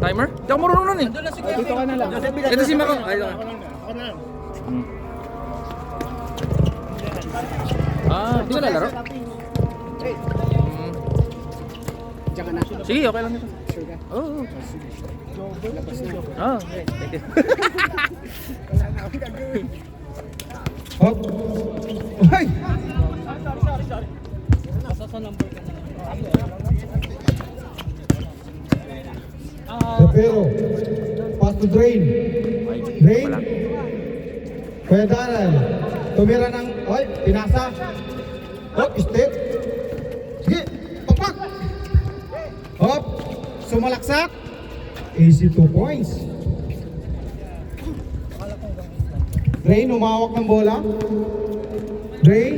Timer? Hindi ako marunong nun eh. Dito ka na lang. Ito si Mako. Ay, ito ka. Di ka lalaro? Diyan ka na. Sige, okay lang ito. Sure ka? Oo. Labas na. Okay, thank you. Hop. Ay! Pero, pass to drain. Drain. Kuya Daryl, tumira ng, ay, pinasa. Hop, step. Sige, papak. Hop, sumalaksak. Easy 2 points. Drain, umawak ng bola. Drain.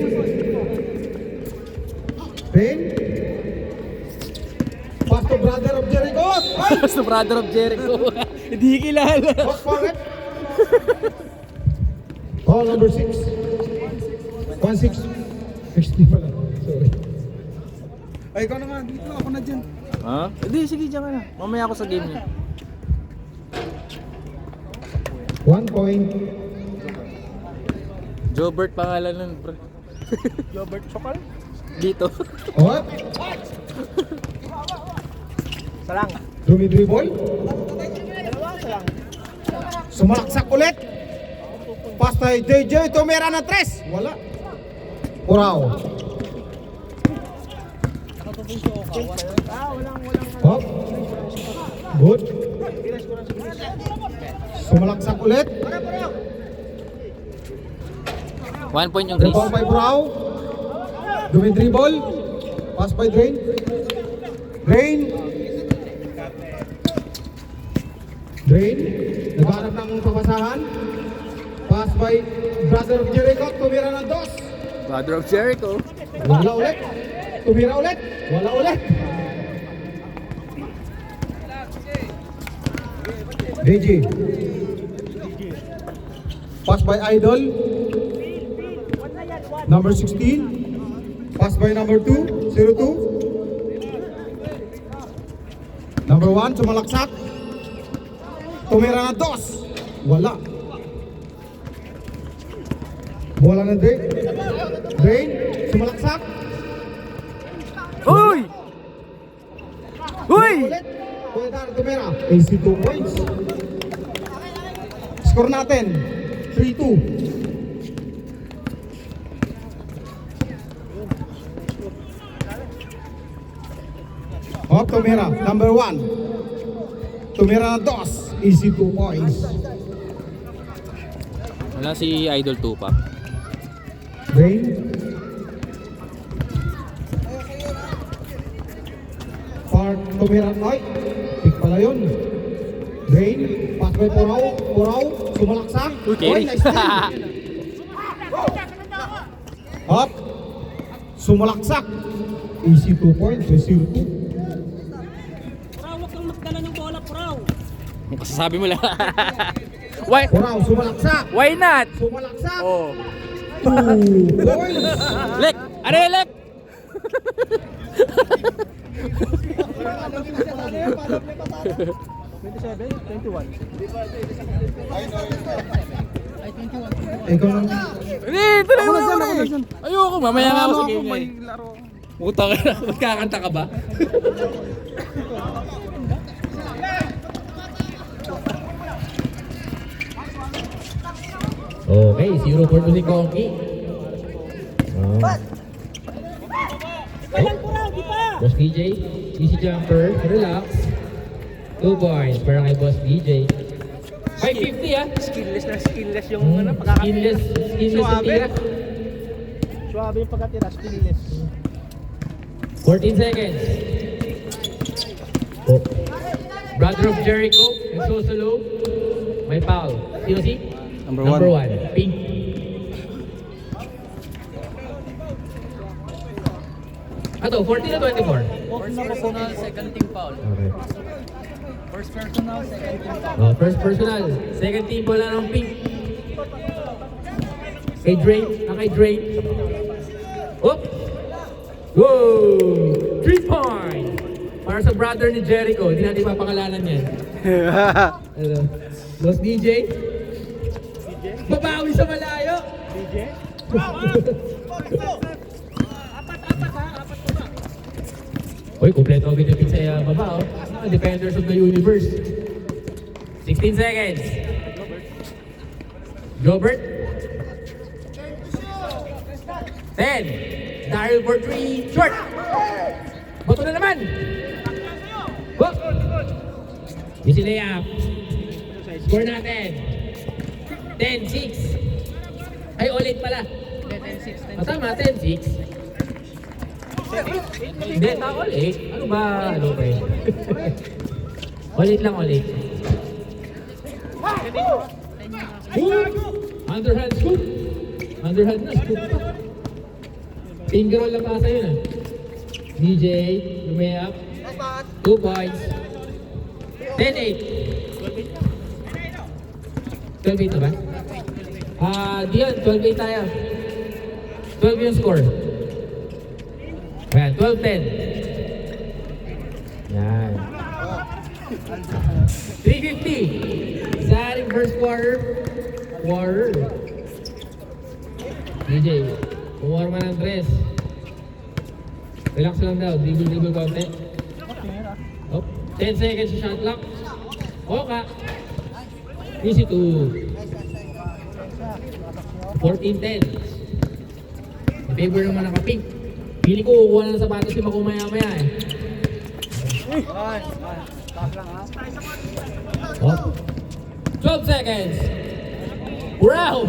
Drain. Pass to brother of Jericho. Ay! Basta brother of Jericho. Hindi kilala. Boss Pocket. Call number 6. 1-6. 60 pala. Sorry. Ay, ikaw na nga. Dito ako na dyan. Ha? Hindi, sige, diyan ka na. Mamaya ako sa game niya. 1 point. Jobert pangalan nun, bro. Robert Chokal? Dito. Hop. Salang. Dumidribble. Salang. Sumalaksak ulit. Pass tayo JJ. Tumira na 3. Wala. Uraw. Hop. Good. Sumalaksak ulit. 1 point yung Chris. Rebound by Uraw. Dumidribble. Pass by Drain. Drain. Drain. Naghanap ng papasahan. Pass by Brother of Jericho. Tumira ng 2. Brother of Jericho. Wala ulit. Tumira ulit. Wala ulit. DG. Pass by Idol. Number 16. Pass by number 2. 02. Number 1. Sumalaksak. Tumira ng 2. Wala. Bola na Drain. Drain. Sumalaksak. Uy! Uy! Ulit. Kuya Dar, tumira. AC 2 points. Score natin. 3-2. Hop, tumira. Number 1. Tumira na 2. Easy 2 points. Wala si Idol 2 pa. Drain. Park, tumira. Ay, pick pala yun. Drain. Pass by Puraw. Puraw. Sumalaksak. Uy, carry. Nice steal. Hop. Sumalaksak. Easy 2 points. 0-2. Huwag kang magdala ng bola, Puraw. Ang kasasabi mo lang. Why? Puraw. Sumalaksak. Why not? Sumalaksak. Oh. 2 points. Lek! Are, Lek! Ikaw lang. Hindi, tuloy mo na eh. Ayoko, mamaya nga ako sa game niya eh. Puta ka na, magkakanta ka ba? Okay, 0 for si Kongki. Boss DJ, easy jumper, relax. 2 points para kay Boss DJ. 550 ah. Skillless yung pagkakatira. Skinless ang tira. Suwabe yung pagkatira, skillless. 14 seconds. Oh. Brother of Jericho, and Sosolo. May foul. Sino si? Number Number 1. 1. Pink. Ato, 14 na 24? First personal, second team foul. Okay. First personal, second team foul. Oh, first personal. Second team pala ng pink. Kay Drain. Kay Drain. Oop! Whoa! 3 points! Para para sa brother ni Jericho. Hindi natin papakalanan yan. Ano? Boss DJ? Babawi sa malayo! Uy, kompleto agad yung pizza baba, oh. Defenders of the universe. 16 seconds. Gilbert. 10. Daryl for 3. Short. Bato na naman. Go. Easy layup. Score natin. 10-6. Ay, ulit pala. Tama, 10-6. Hindi, ulit. Ano ba? Ano ba eh? Ulit lang, ulit. Underhand scoop. Underhand na, scoop pa. Finger roll lang pasa yun ah. DJ, lumayap. 2 points. 10-8. 12-8 na ba? Diyan, 12-8 tayo. 12 yung score. Ayan, 12-10. Yan. 350. Sa ating first quarter. DJ, pumarma ng dress. Relax lang daw, dribble konti. Oh, 10 seconds sa shot clock. Oka. Easy to 14-10. In favor naman ng pink. Pili ko kukuha na ng sapatos si Mako maya-maya eh. Oh. 12 seconds. Wow!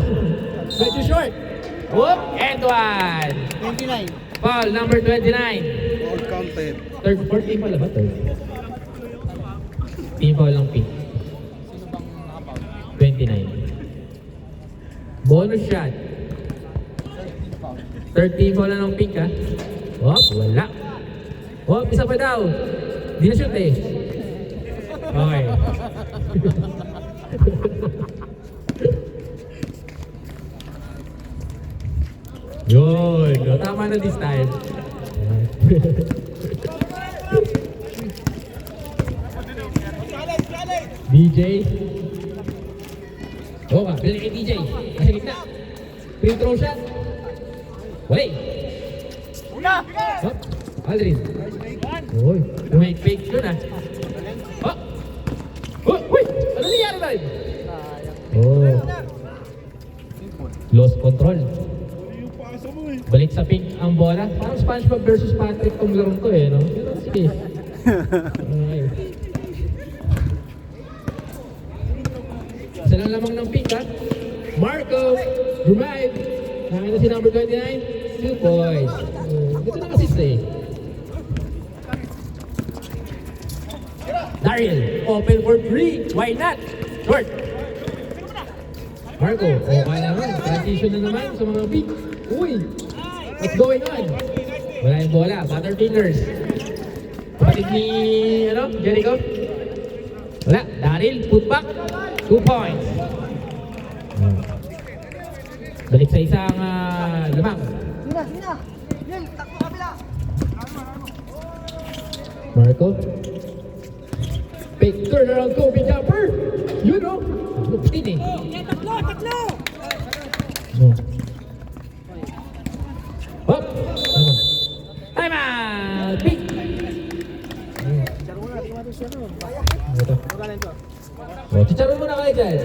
Medyo short. Whoop! And one. 29. Foul number 29. All counted. Third, fourth team pala ba? Third. Team foul lang pink. 29. Bonus shot. Third team foul lang ng pink ha. Wop, wala. Wop, isa pa daw. Di na shoot eh. Okay. Yun, tama na this time. DJ. Oo ka, bilhin kay DJ. Nasa gitna. Free throw shot. Wait. Hop, Aldrin. Uy, fake yun ah. Hop. Uy, ano nangyari tayo? Oh. Lost control. Balik sa pink ang bola. Parang SpongeBob versus Patrick tong larong to eh, no? Pero sige. Okay. Isa lang lamang ng pink ha. Marco, revive. Nakita si number 29. 2 points. Ito na assist eh. Daryl, open for 3. Why not? Short. Marco, okay naman. Transition na naman sa mga pink. Uy! What's going on? Wala yung bola. Butterfingers. Kapatid ni, Jericho? Wala. Daryl, putback. 2 points. Balik sa isang lamang. Marco. Fake turnaround Kobe jumper. You know. Lupin eh. Tatlo! No. Hop! Time out! Big! O, chicharon muna kayo dyan.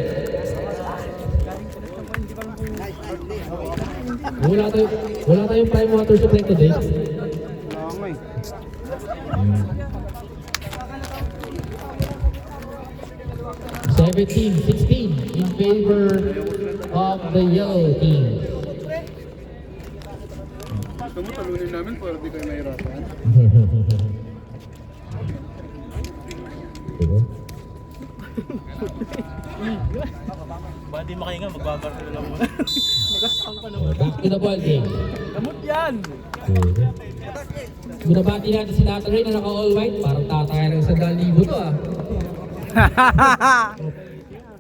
Wala tayong prime water supply today. 17-16 in favor of the yellow team. Gusto mo talunin namin para di kayo mahirapan? Ba di makahinga, magbabaril lang muna. Nagasang pa naman. Back to the ball game. Gamot yan! Binabati natin si Dr. Ray na naka-all white. Parang tataya ng 100,000 to ah.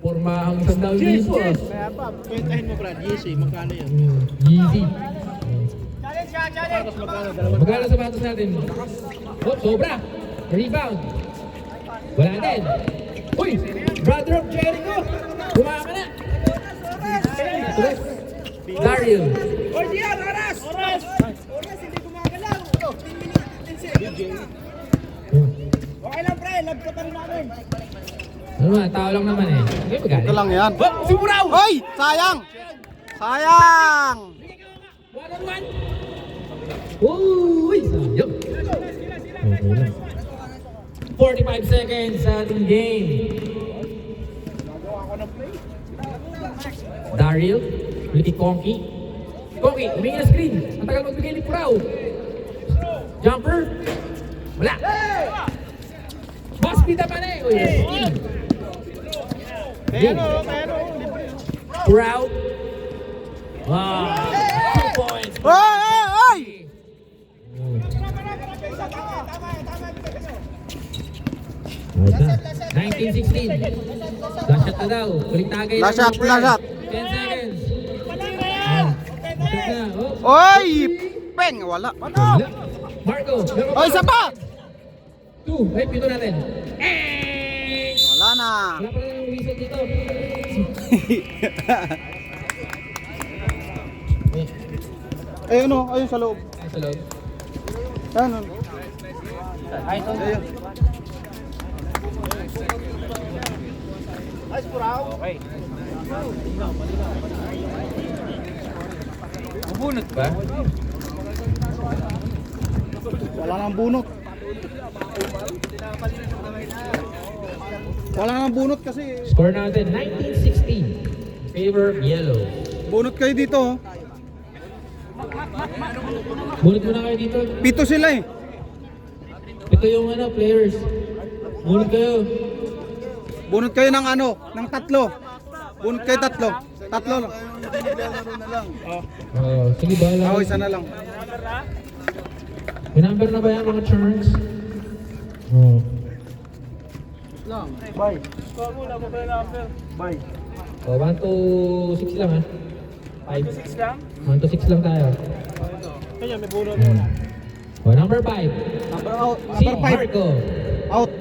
Porma ang 100,000 ah. Kaya pa, kwentahin mo Brad, Yeezy, magkano yun? Yeezy. Tapos magkano, Magkano sapatos natin? Oh, sobra! Rebound. Wala din. Uy! Brother of Jericho! Bumaka ka na! Tuloy. Daryl. Okay lang pre, love ka pa rin namin. Ano ba? Tao lang naman eh. Okay, magalit. Ito lang yan. Oh, si Buraw! Hoy! Sayang! Sayang! One on one. Uy! Sayang. Okay lang. 45 seconds sa ating game. Daryl. Ulit Conky. Conky, humingi na screen. Ang tagal magbigay ni Buraw. Jumper. Wala. Baspi naman eh. Uy, steal. Buraw. Wow. 2 points. Hoy! Hoy! Hoy! Ayos na. 19-16. Last shot na daw. Ulit tagay. Last shot, last shot. 10 seconds. Shot na. Oh. Hoy! Peng! Wala. Wala. Marco. Hoy, isa pa! 2. Ay, pito natin. Eh! Wala na. Wala pa rin yung whistle dito. Ayun o, ayun sa loob. Ay, sa loob. Ayun o. Ayun. Mabunot ba? Wala nang bunot. Wala nang bunot kasi. Score natin, 19-16. Favor yellow. Bunot kayo dito. Oh. Bunot muna kayo dito. Pito sila eh. Ito yung players. Bunot kayo. Bunot kayo ng ano, ng tatlo. Bunot kayo tatlo. Tatlo lang. Sige, bahala. Ako isa na lang. May number na ba yan mga churns? Oh. Bye. Oh, 1 to 6 lang ha. 1 to 6 lang? 1 to 6 lang tayo. Kanya may bunot. Oh, number 5. Number out. Si Number 5. Marco. Out.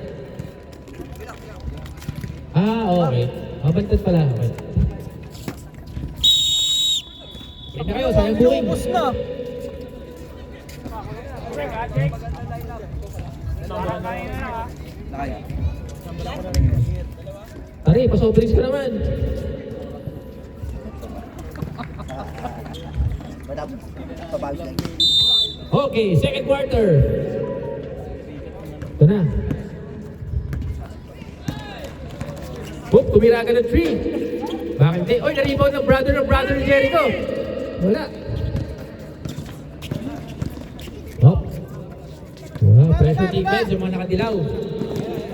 Okay. Bantad pala. Okay. Wait na kayo, sayang buwing. na. Tari, pasobrings ka naman. Okay, second quarter. Ito na. Boop, tumira ka ng 3. Bakit hindi? Oy, na-rebound ng brother ni Jericho. Wala. Oh. Wow, pressure defense, yung mga nakadilaw.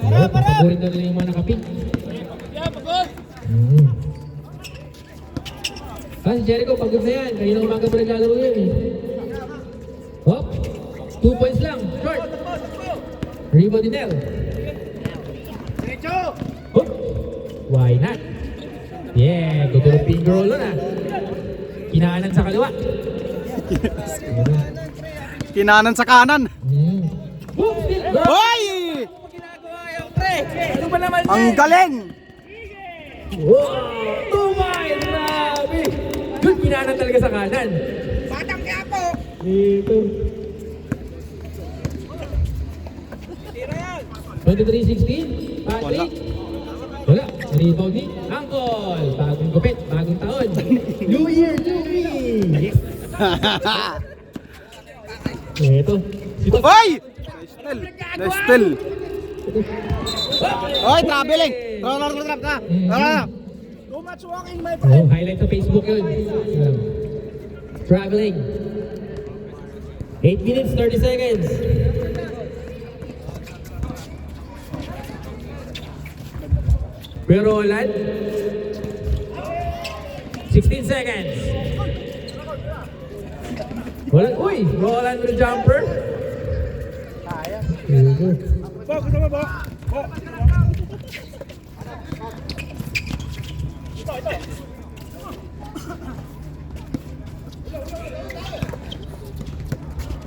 Oh, papagurin na nila yung mga nakapik. Si Jericho, pagod na yan. Kanina umaga pa naglalaro yan eh. Oh, 2 points lang. Short. Rebound ni Nel. Oh, why not? Yeah, tutulog finger roll na. Kinaanan sa kaliwa. Kinanan sa kanan. Boom, still. Hoy! Ginagawa yung pre. Ano ba naman Ang galing! Wow! Tumay! Grabe! Good, kinaanan talaga sa kanan. Batang kaya po! Dito. 23-16. Patrick. Wala. Rebound ni Angkol. Bagong gupit. Bagong taon. New Year, New Me. Ito. Sito. Hoy! Nice still. Hoy, traveling! Trap ka! Too much walking, my Oh, highlight sa Facebook yun. Traveling. 8 minutes, 30 seconds. Pero Roland. 16 seconds. Roland, uy! Roland with a jumper. Bo, gusto mo, Bo? Bo!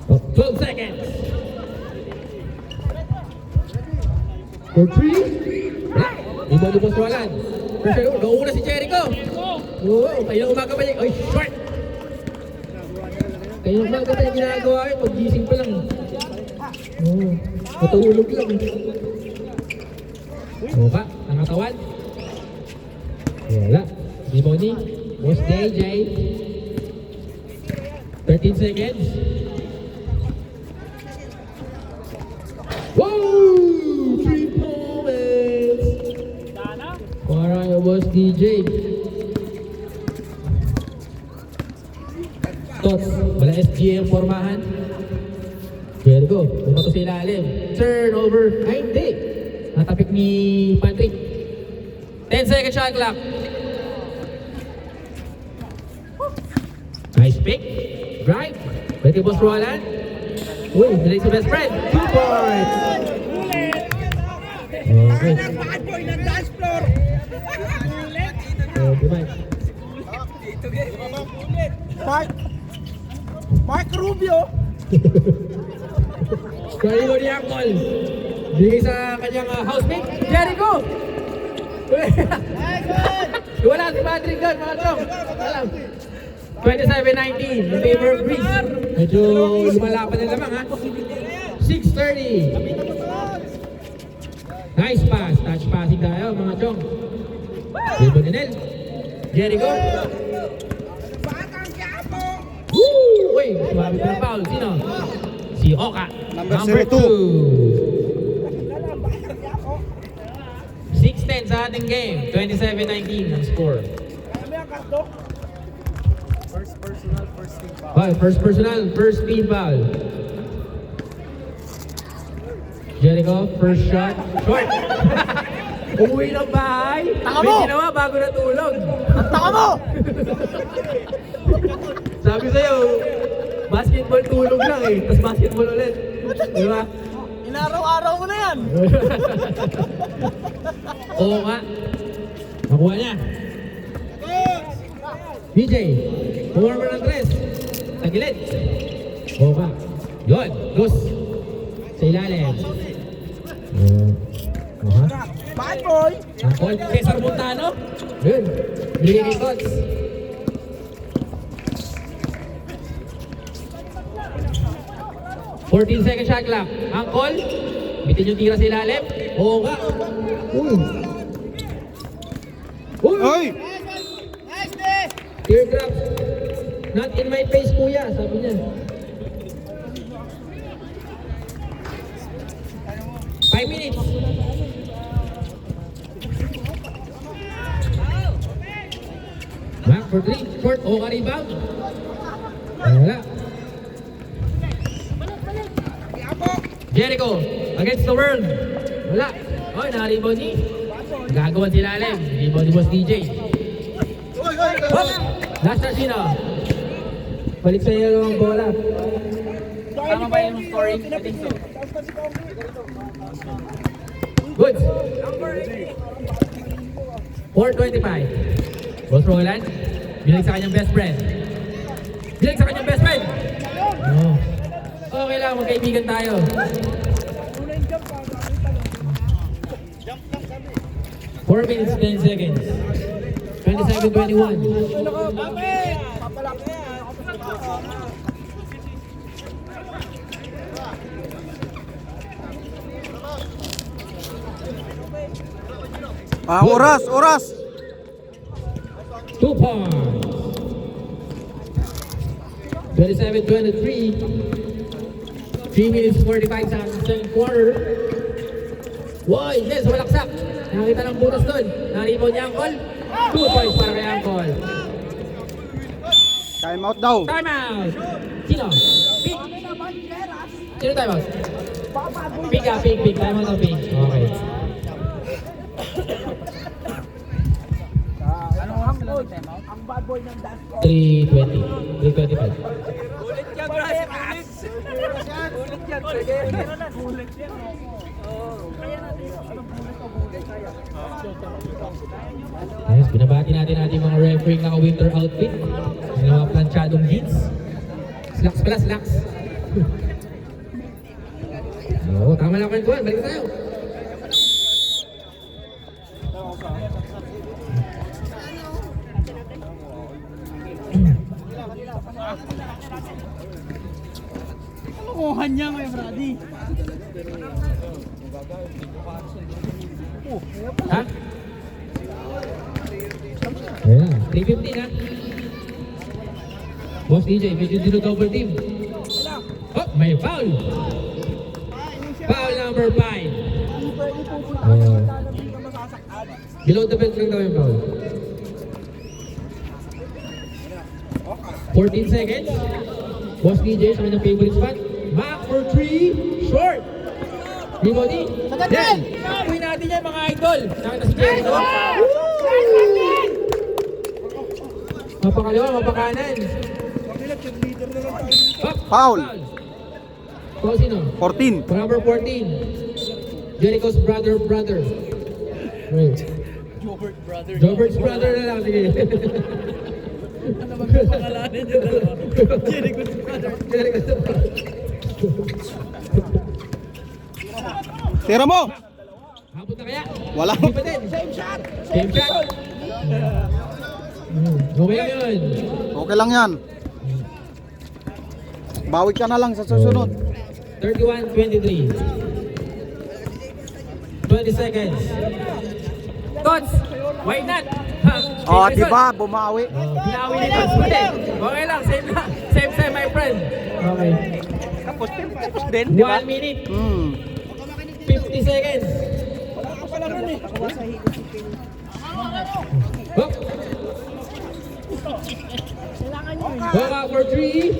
Oh, 12 seconds. For 3. Wala. Rebound ni Boss Roland. Pressure, nauna si Jericho. Oo, kayo na umaga pa niya. Ay, short! Kayo na umaga pa niya ginagawa yun. Pag-gising pa lang. Oo, matulog lang. Oo ka, nangatawan. Wala. Rebound ni Boss JJ. 13 seconds. Wow! 3 moments! Para yung Boss DJ. Tots, wala SGM formahan. Jericho, bumato sa ilalim. Turnover. Ay, hindi. Natapik ni Patrick. 10 seconds shot clock. Nice pick. Drive. Pwede Boss Roland. Uy, nilay si best friend. 2 points. Okay. Bad boy ng dance floor. Mike. Mark Rubio. Kaya mo niya call. Bigay sa kanyang housemate, Jericho! Wala si Patrick doon, mga chong. Alam. 27-19 in favor of Greece. Medyo lumalapan na lamang ha. 6:30. Nice pass. Touch passing tayo mga chong. Dito ni Nel. Jericho. Woo! Uy, sumabi ko ng foul. Sino? Si Oka. Number 2. 6-10 sa ating game. 27-19 ang score. First personal, first speed foul. Jericho, first shot. Short! Umuwi ng bahay. Taka mo! May ginawa bago natulog. Taka mo! Sabi sa'yo, basketball tulog lang eh. Tapos basketball ulit. Di ba? Inaraw-araw mo na yan. Oo nga. Nakuha niya. DJ, former ng tres. Tagilid. Oo ka. Yun, Luz. Sa ilalim. Bad boy. Ang call, Cesar Montano. Yun. Binigay kay Coach. $14 second shot clock. Ang call. Bitin yung tira sa ilalim. Oo ka. Uy. Uy. Oy! Teardrop. Not in my face, kuya. Sabi niya. 5 minutes. Back for 3. Short. O ka rebound. Wala. Jericho. Against the world. Wala. Oy, naka-rebound ni. Gagawan sila alim. Rebound ni Boss DJ. Hop! Last na sino? Balik sa iyo ang bola. Tama ba yung scoring? I think so. Good. 4:25. Boss Roland. Bilang sa kanyang best friend. Bilang sa kanyang best friend. No. Okay lang, magkaibigan tayo. Four minutes, 10 seconds. 27-21. Oras, oras! 2 points. 27-23. 3 minutes 45 sa second quarter. Woy, yes, walaksak. Nakita ng butas doon. Na-rebound niya ang call. 2 points para kay Angkol. Time out daw. Time out! Sino? Pick! Sino time out? Pick ah, pick. Time out ang pick. Okay. Ang bad boy ng dance floor. 3:20. 3:25. Ulit yan, Bras. Ulit yan. Sige. Ulit yan. Kaya natin yun. Anong bulit o bulit? Kaya. Yes, binabati natin ating mga referee naka-winter outfit. Yung mga planchadong jeans. Slacks pala, slacks. Oo, tama lang kwentuhan. Balik tayo. Kuhan niya ngayon, Brady. Ha? Ayan na, 350 na. Boss DJ, medyo dino-double team. Oh, may foul! Foul number 5. Below the belt lang daw yung foul. 14 seconds. Boss DJ sa kanyang favorite spot. Back for 3. Short! Limodi. Yan! Uwi natin yan mga idol. Nakita si Jericho. Mapakaliwa, mapakanan. Up. Foul. Foul sino? 14. For number 14. Jericho's brother. Right. Jobert's brother na lang. Sige. Ano magpapangalanan yung dalawa? Jericho's brother. Tira mo. Hapon na kaya? Wala. Hindi pa din. Same shot. Okay lang yun. Okay lang yan. Bawi ka na lang sa susunod. 31-23. 20 seconds. Tots! Why not? Oh, di ba? Bumawi. Binawi ni Tots pa din. Okay lang, same lang. Same time, my friend. Okay. Tapos din, di ba? 1 minute. 50 Hmm. seconds. Hop. Walk out for 3.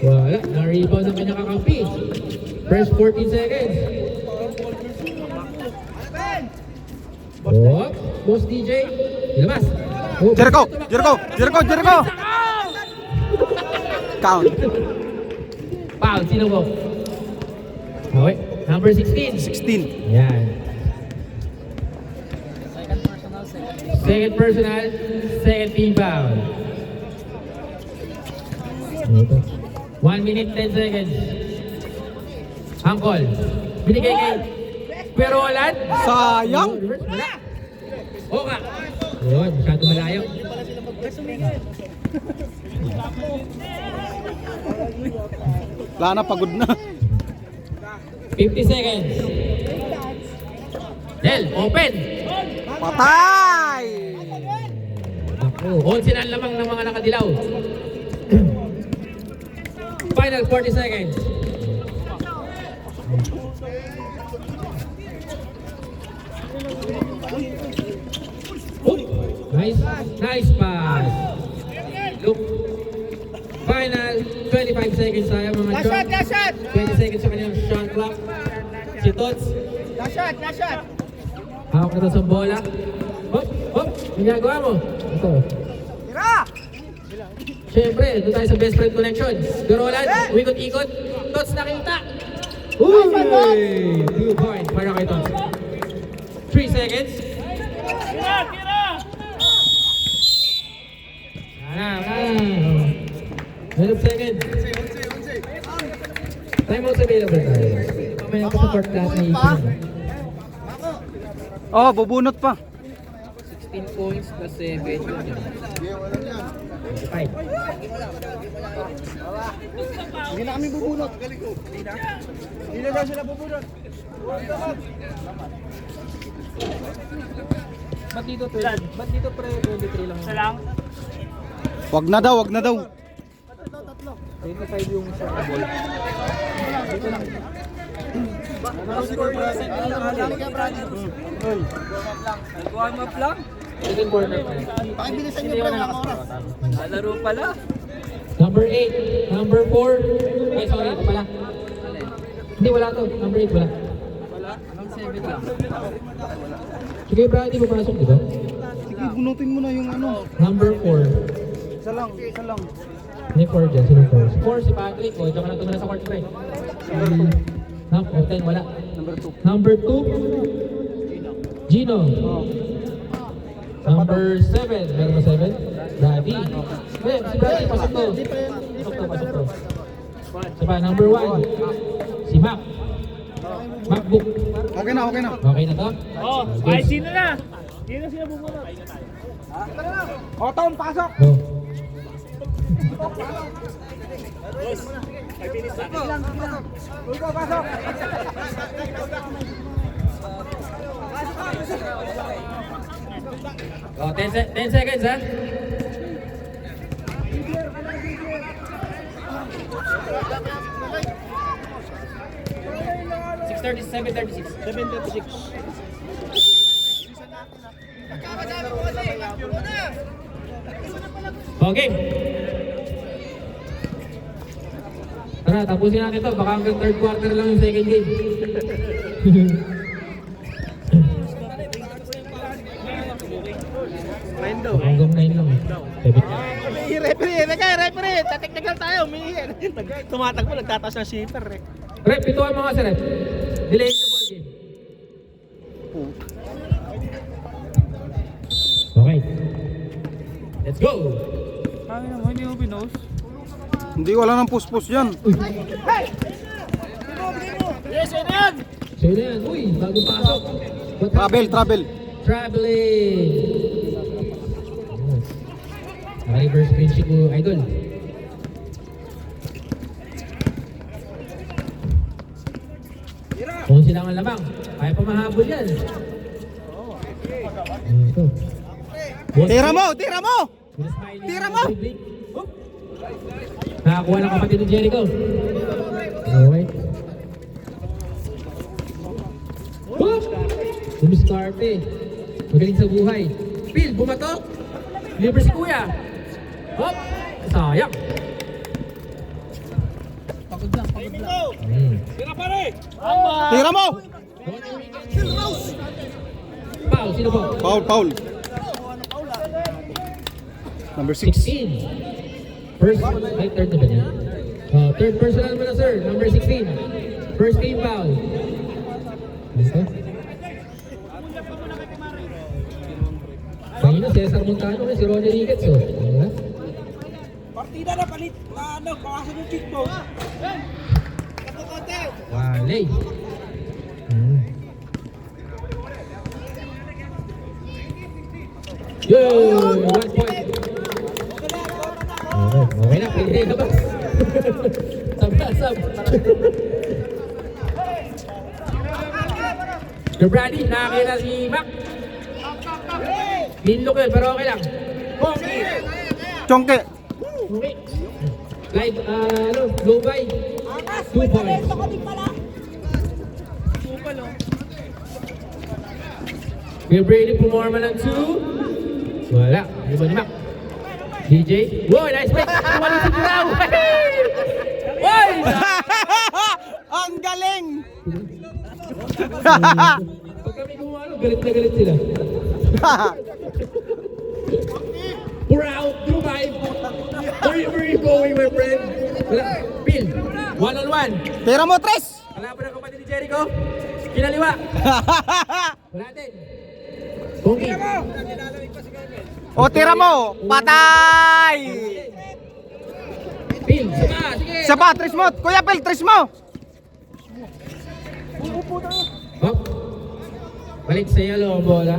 Wala. Na-rebound ng kanyang kakampi. First 14 seconds. Oh, Boss DJ. Ilabas. Oh, Jericho. Count. Foul. Sino mo? Okay. Number 16. 16. Yan. Second personal, second team foul. 1 minute 10 seconds. Angkol. Binigay kay Pero Olan. Sayang. Wala. Oka. Yun, masyado malayo. Wala na, pagod na. 50 seconds. Del, open. Patay! Ako, 11 ang lamang ng mga nakadilaw. Final 40 seconds. Oh, nice pass. Look. Final 25 seconds tayo mga shot. 20 seconds sa kanyang shot clock. Si Tots. Last shot. Hawak na to sa bola. Hop. Ginagawa mo. Ito. Siyempre, doon tayo sa best friend connection. Garolan, umikot-ikot. Tots nakita. Uy! 2 points para kay Tots. 3 seconds. Tira! 12 seconds. Time out available tayo. Mamaya ko sa court class na isin. Oh, bubunot pa. 16 points plus 7. 5. Hindi na kami bubunot. Hindi na daw sila bubunot. Ba't dito pre 23 lang? Isa lang? Wag na daw. 25 yung sa ball. Dito lang. Warm up lang? Second quarter pa. Pakibilisan niyo pa ng oras. Laro pala. Number 8, number 4. Ay, sorry, ito pala. Hindi, wala to. Number 8, wala. Wala? Anong 7 lang? Sige, Brady, papasok, di ba? Sige, bunutin mo na yung ano. Number 4. Isa lang. May 4 dyan, sino 4? 4 si Patrick, o, diyan ka lang tumala sa court, pre. Number 10, wala. Number 2. Gino. Number 7, meron ba 7? Brady. Wait, si Brady, pasok to. Pasok to. Sipa, number 1. Si Mac. MacBook. Okay na, okay na. Okay na to? Oh, ay sino na? Sino sila bumunot? O, Tom, pasok! Go. Ikaw, pasok! Oh, 10 seconds ha. Okay. Tara, tapusin natin to. Baka hanggang third quarter lang yung second game. Hanggang 9 lang eh. Tebit niya. Referee, tateknikal tayo, umiiyan. Tumatakbo, nagtataas ng shipper eh. Rep, pituan mo kasi rep. Delay the ball game. Okay. Let's go! Hindi, wala nang puspos yan. Yes, yun yan! So yun na yan. Uy, bago pasok. What happened? Travel. Traveling! Reverse pinch ko, idol. Kung sila ang lamang, kaya pa mahabol yan. Ito. Tira mo! Tira mo! Nakakuha ng kapatid ni Jericho. Okay. Dumiskarte. Magaling sa buhay. Phil, bumatok. Libre si Kuya. Hop! Sayang. Pagod lang. Tira mo! Foul, sino po? Foul. Number 6. 16. First, ay third na ba niya? Third personal mo na sir, number 16. First team foul. Ito? Kanina, Cesar Montano si Ronnie Ricketts. Oh. Partida na palit na ano, kawasan yung cheekbone. Wale. Yo! 1 point. Okay na, pwede na ba? Sab. Sir Brady, nakakita si Mac. Linlock yun, pero okay lang. Chongke. Okay. Live, low by. 2 points. Will Brady pumorma ng 2. Wala. Iba ni Mac. DJ. Wow, nice play. Tumaling si Giraw. Wow! Ang galing! Pag kami gumano, galit na galit sila. We're out, through 5. Where you going, my friend? Wala. Phil, 1-on-1. Tira mo, Tres! Kalaban ng kapatid ni Jericho. Kinaliwa. Wala din. Bungi. O, tira mo! Patay! Phil, saba, sige. Saba, Tres mo! Kuya Pel, Tres mo! Hop. Balik sa yellow ang bola.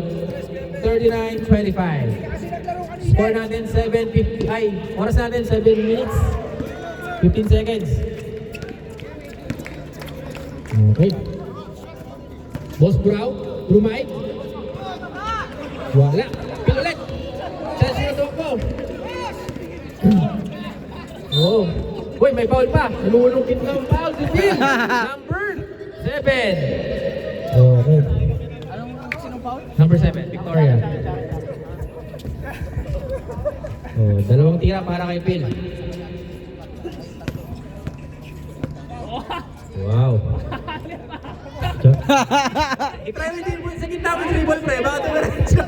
39-25. Score natin 7:50. Ay, oras natin 7 minutes. 15 seconds. Okay. Boss Brow, Brumay. Wala. Pil ulit. Chance na tumakbo. Oh. Uy, may foul pa. Nalulungkit na ang foul si Phil. Number 7. Okay. Number 7, Victoria. Oh, dalawang tira para kay Phil. Wow. I-try mo din sa gitna mo dribble, pre. Baka tumiretso.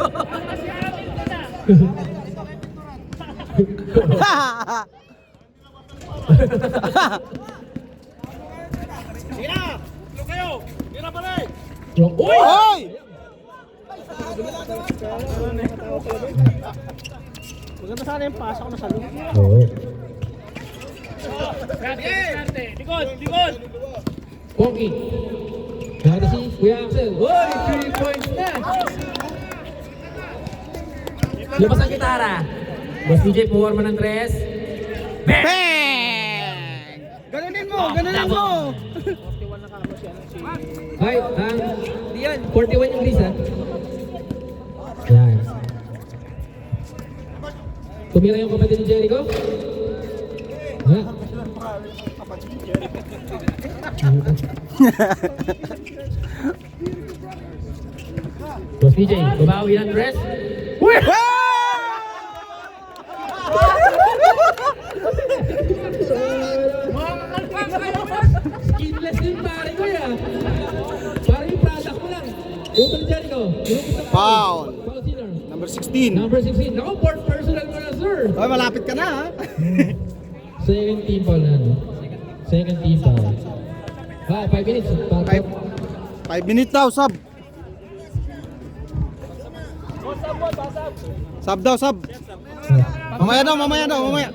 Uy! Hoy! Maganda sana yung pasok na sa loob. Oo. Likod! Pogi. Kaya Bata si Kuya Axel. Uy, 3 points na! Lumpas ang gitara. Boss DJ, puwarma ng 3. Bang! Ganunin mo, ganunin mo. Ay, ang 41 yung Lisa. Yan. Tumira yung kapatid ni Jericho. Ha? Boss DJ, babawi ng dress. Skinless din pare ko ya. Pare yung product mo lang. Utol Jericho. Foul. Foul sinner. Number 16. Number 16. Ako, fourth personal mo na, sir. Oy, malapit ka na ha. Second team foul na, no? Second team foul. 5 minutes. 5 minutes daw, sub. Sub daw, sub. Mamaya daw, mamaya daw, mamaya.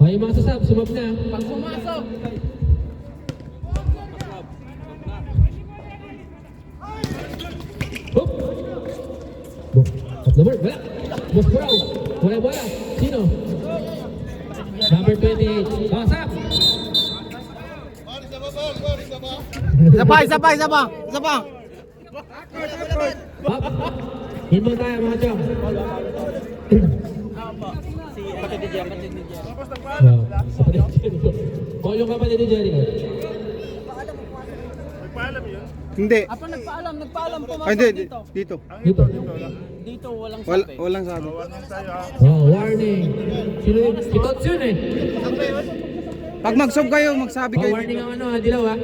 Yung mga sasab, sumab na. Pag pumasok. Hop! Tatlo board, wala. Boss Brown, wala bola. Sino? Number 28. Pasap! Isa pa, isa pa, isa pa. Isa pa. Hop! Hinbang tayo mga chong. Kapatid ni Jericho. Call yung kapatid ni Jericho. Hindi. Apa nagpaalam Ay, pumasok hindi, dito. dito. Dito. Dito walang sabi. Walang sabi. Oh, warning. Sino yun? Si Tots yun eh. Pag mag-sub kayo, magsabi Oh, kayo. warning ang ano, dilaw ha.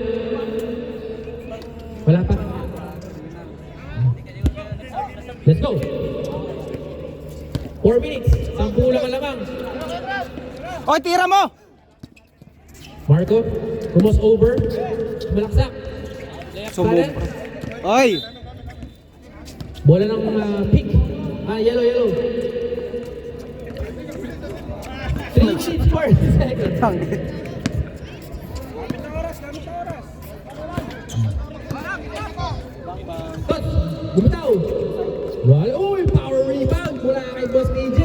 Wala pa. Let's go. 4 minutes. 10 lang ang lamang. Oy, tira mo! Marco, rumos over. Malaksak. Sumubra. Oy! Bola ng pink. Yellow, yellow. 3 minutes, 40 seconds. Tots, bumitaw. Wala. Uy, power rebound mula kay Boss AJ.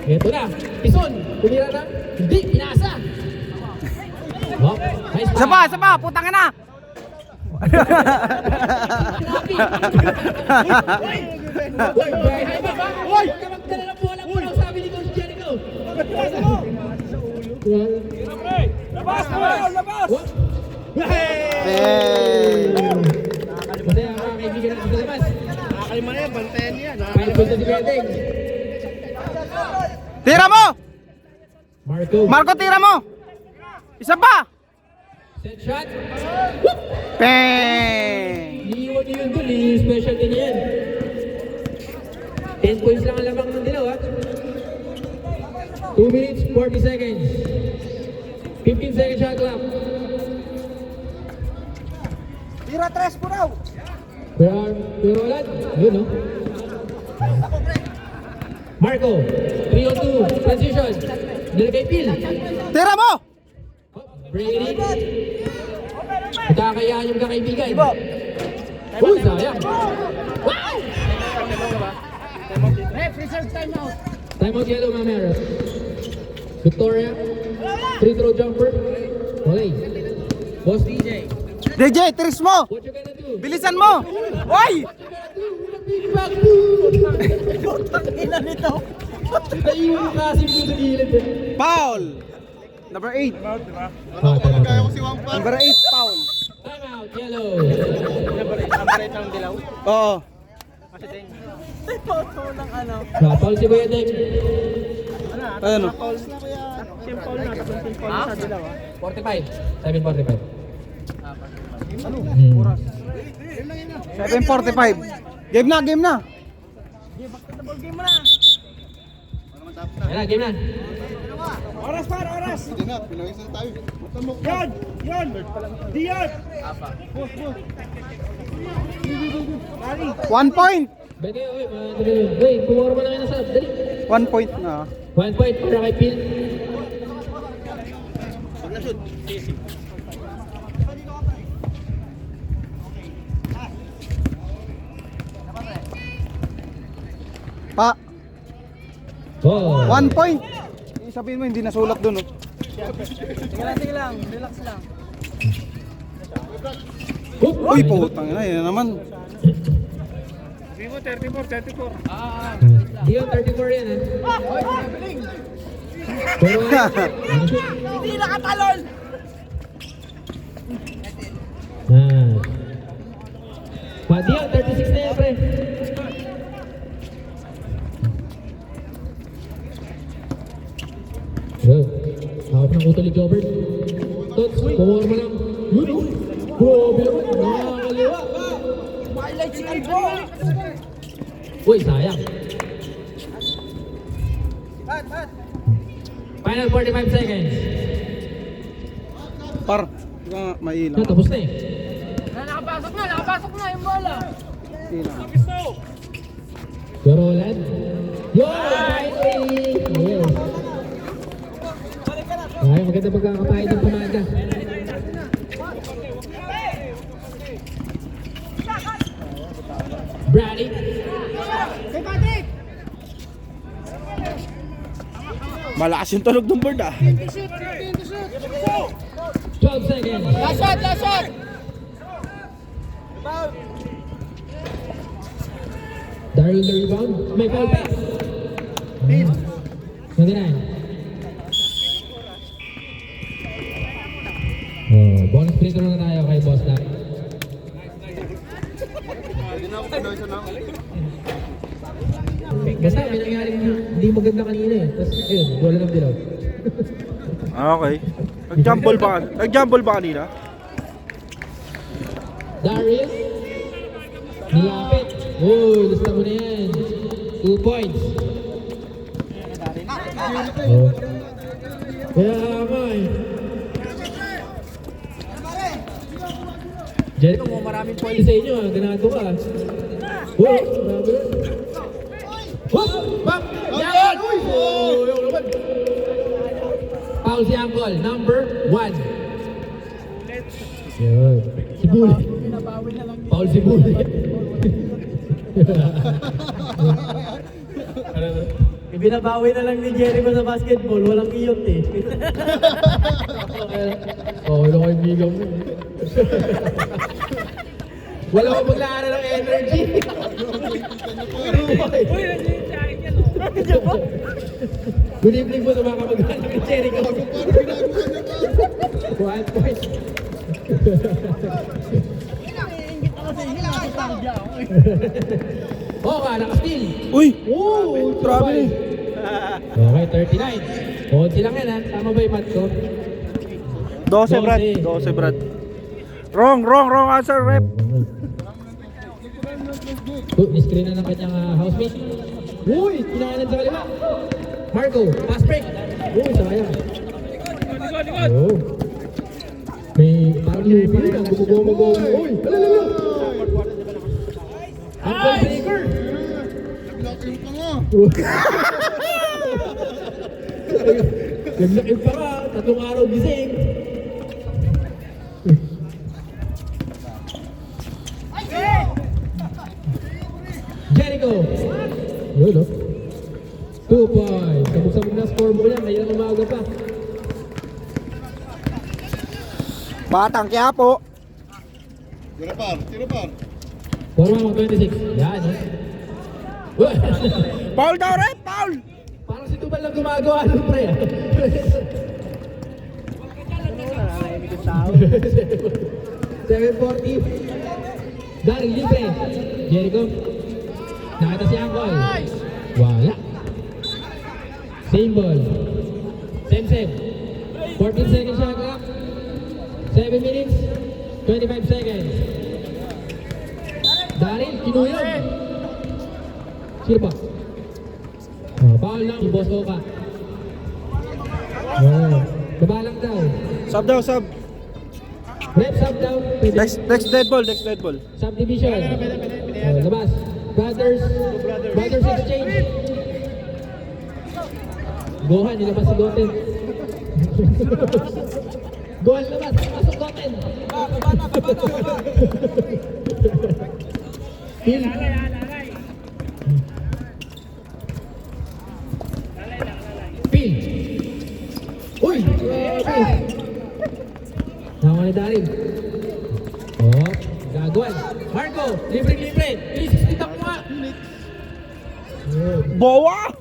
Ito na. Pison. Tumira na. Hindi, pinasa. Oh, nice Isa pa, isa pa! Putang ina! Uy, bahay ba ba? Uy, huwag ka magdala ng bola mo. Sabi ni Coach Jericho. Labas! Labas! Hey! Kasi ang mga kaibigan natin sa labas. Nakakalima na yan, bantayan niya. Final punta si Benteng. Tira mo! Marco. Marco, tira mo! Isa pa! Set shot. Bang! Iiwan niyo yun dun. I-specialty niya yan. 10 points lang ang lamang ng dilaw ha. 2 minutes, 40 seconds. 15 second shot clock. Tira tres po raw! Pero wala. Yun no. Marco. 3-on-2. Transition. Nilagay pil. Tira mo! Brady. Magkakayaan yung kakaibigan. Uy, sayang. Wow! Ref, reserve timeout! Timeout yellow, Mamera. Victoria. Free throw jumper. Okay. Boss DJ. DJ, tris mo! What you gonna do? Bilisan mo! Oy! Back Ina nito! Naiwan mo kasi yung sa gilid. Foul! Number 8. Number 8, foul. Timeout yellow. Namarit ng dilaw. Oo. Photo ng ano. Foul si Kuya Deng. Ano? Simple na, tapos simple na sa dilaw. 45. 7:45. 7:45. Game na, game na. Game mo na! Ayan na, game na. Oras par, oras! Yan! Yan! Diyan! 1 point. Beke, uy, uy, kumura mo na kayo na sa, dali. 1 point na. 1 point para kay Phil. Pa, Oh. 1 point. Sabihin mo, hindi nasulat dun, oh. Sige lang, relax lang. Uy, putang ina, yun naman. Vivo 34. Di yung 34 yan Pero Hindi nakatalon! Di yung 36 na yan, pre. Hawak ng utolig Jobert. Tots, pumorma lang. Yun, oh. Grabe naman, nakakaliwa. Highlight si Albo! Uy, sayang. Final 45 seconds. Par, hindi ka mailang. Tapos na eh. Nakapasok na yung bola! Pero Roland. Yun! Finally! Yes. Ay, maganda pagkakapahid ng pamaga. Brady. Malakas yung tunog ng bird ah. 12 seconds. Last shot! Daryl the rebound. May foul pa. 29. Bonus free throw na tayo kay Boss Larry. Basta may nangyari hindi maganda kanina eh. Tapos ayun, wala ng dilaw. Okay. Nag-jumble ba kanina? Darius. Nilapit. Oh, lista mo na yan. 2 points. Oh. Kaya nga eh. Jericho, mo maraming points sa inyo ah. Ganado ka. Oh, grabe. Oh, bam! Yan! Oh, yung naman. Foul si Angkol, number 1. Yan. Si Bully. Foul si Bully. Ibinabawi na lang ni Jericho sa basketball, walang iyot eh. Oh, wala kang bigang mo. Wala ko paglaanan ng energy. Good evening po sa mga kamag-anak ni Jericho. 1 point. Oh, naka-steal. Uy, Oh, grabe. Okay, 39. Konti lang yan ha. Tama ba yung mat ko? 12 Brad. 12 Brad. Wrong answer rep. Ni-screen na ng kanyang housemate. Uy, kinahanan sa kaliwa. Marco, pass break. Uy, sayang. Oh. May parang lupi na. Gumugo. Uy, alalala. Uncle breaker. Naglakil pa ka. 3 araw gising. Jericho. Yun o. 2 points. Sabog-sabog na scoreboard yan. May ilang umaga pa. Batang Quiapo. Forma mo 26. Yan o. Foul daw rep, foul. Parang si Tubal lang gumagawa ng pre. 740. Daryl libre. Jericho. Nakita si Angkol. Wala. Same ball. Same. 14 seconds shot clock. 7 minutes. 25 seconds. Daryl, kinuyog. Sino ba? Foul lang si Boss Oka. Baba lang daw. Sub daw, sub. Rep sub daw. Pwede. Next dead ball. Subdivision. Labas. Brothers exchange. Gohan, nilabas si Goten. Gohan labas. Pasok Goten. Pin. ni Daryl. Oh, gagawin. Marco, libre-libre. Please, split up mo nga. Bowa!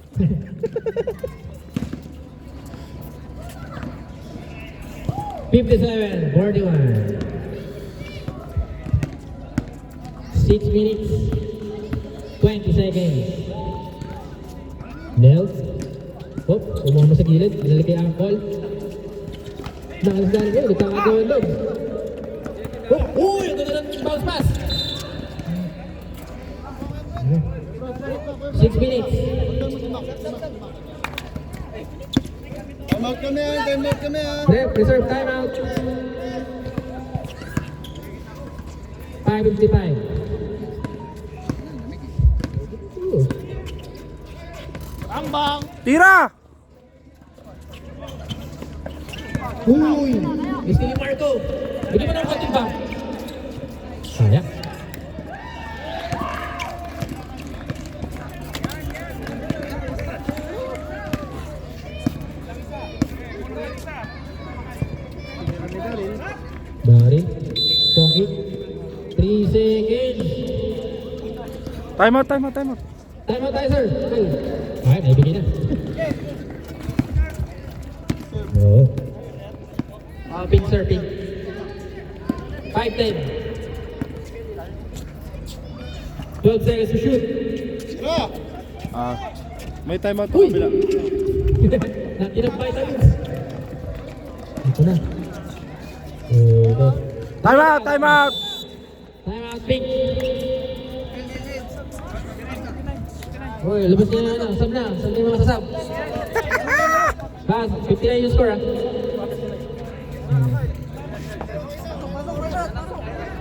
57-41. 6 minutes, 20 seconds. Nels. Hop, umama sa gilid. Binalik kay Angkol. Nakalas na rin. Nagkakagawa loob. Hop, uy! Ang ganda ng bounce pass. 6 minutes. Timeout kami ah, timeout kami ah. Ref, reserve timeout. 5:55. Ambang! Tira! Uy! Miss ni Marco. Bigyan mo ng konting ba? Sayang. Dari. Pogi. 3 seconds. Time out, time out, time out. Time out tayo, sir. Ay, naibigay na. Oo. Pink, sir, pink. 5-10. 12 seconds to shoot. May time out to kabila. Natin ang vitamins. Ito na. Ito. Time out, time out! Time out, pink. Uy, labas niya na, sab na. Sab na yung mga sasab. Pass, 59 yung score, ah.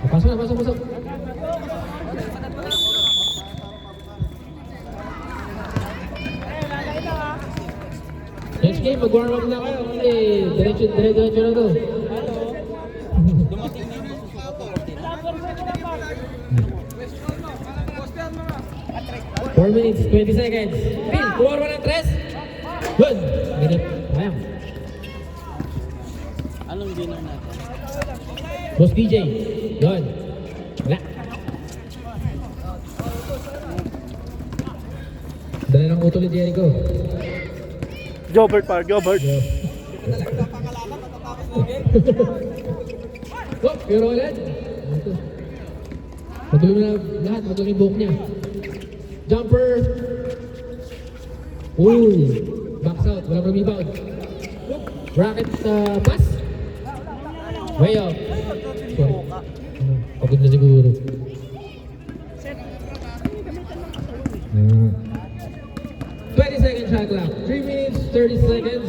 Pasok na, pasok. Next game, mag-warm up na kayo kasi diretso na to. 4 minutes, 20 seconds. Phil, kuha mo ng 3. Good. Ganip. Ayam. Anong dinner natin? Boss DJ. Good. Wala. Dala ng utol ni Jericho. Jobert pa, Jobert. Oh, pero ulit. Magulo na lahat. Magulo yung buhok niya. Jumper. Uy. Backs out. Walang rebound. Bracket pass. Way up. Sorry. Pagod na siguro. 20 seconds shot clock. 3 minutes, 30 seconds.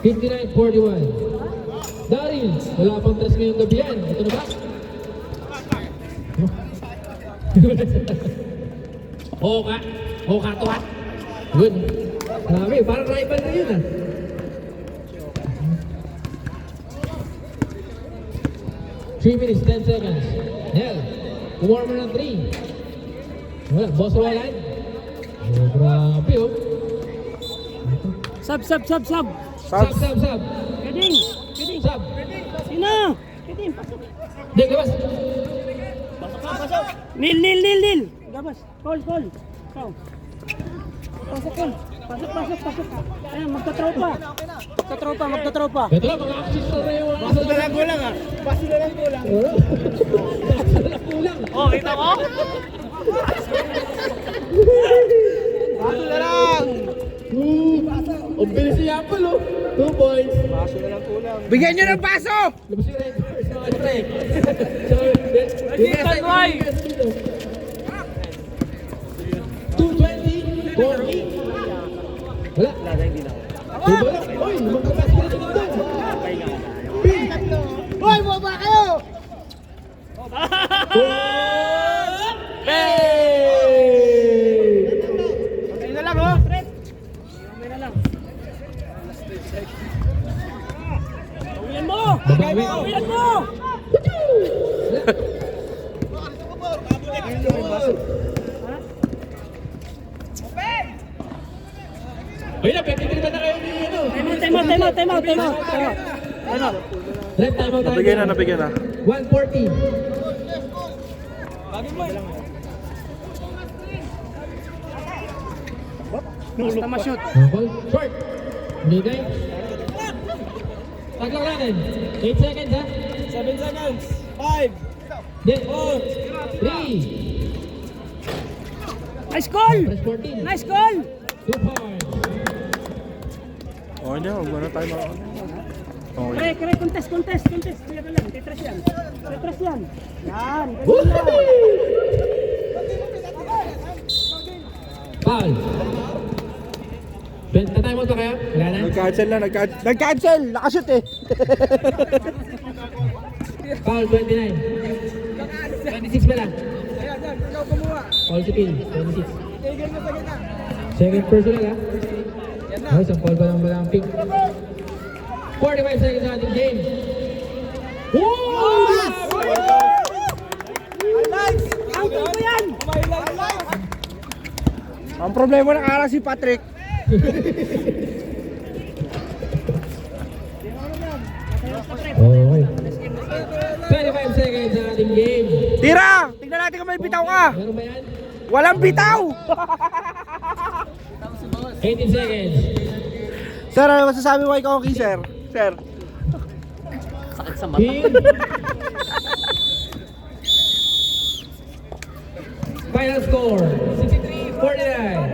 59-41. Daryl, wala pang tres ngayong gabi yan. Ito na ba? Oka tuhat. Good. Sabi, parang rival na yun ah. Three minutes, 10 seconds. Nel, warmer ng 3. Wala, boss walan. Oh, grabe oh. Sub. Sub. Keding. Sub. Sino? Keding, pasok. Dek, labas. Nil. Gabas. Call. Ikaw. Pasok. Ayan, magtatropa. Ito lang, mga axis na yung mga Baso na lang kulang ah. Baso na lang kulang. kulang. Oh, kita mo? Baso na lang. Ang bilis si Yapol oh. 2 points. Baso na lang kulang. Bigyan nyo ng paso! Labas yung red horse, mga pre. Nagkitan, Roy. 220, 40. Wala. Tubo lang. Uy, magkabas ka na doon. Hoy, baba kayo! Okay na lang oh. Uwian mo. Babawi. Uwian mo. Ayun na, pwede na kayo ni ano. Time out. Left time out tayo. Nabigyan na. 140. Basta ma-shoot. Ball. Short. Bigay. Taglak natin. 8 seconds ha. 7 seconds. 5. 3. Nice call! Press 14. Nice call! 2 points. Okay na, huwag na tayo mga... Kare, contest. Kuya ka lang, tetras yan. Yan, Woo! ganun lang. Foul. Na-time out ba kaya? Wala na? Nag-cancel na, nag-cancel! Nakashoot eh! Foul 29. 26 pala. Foul si Phil. 26. Second personal ha. Ay, isang foul pa lang ang pink. 45 seconds sa ating game. Woo! Angkol ko yan! Ang problema ng araw si Patrick. Okay. 25 seconds sa ating game. Tira! Tignan natin kung may bitaw ka! Meron ba yan? Walang bitaw! 18 seconds. Sir, ano masasabi mo kay Koki, sir? Sir? Pin. Final score, 63-49.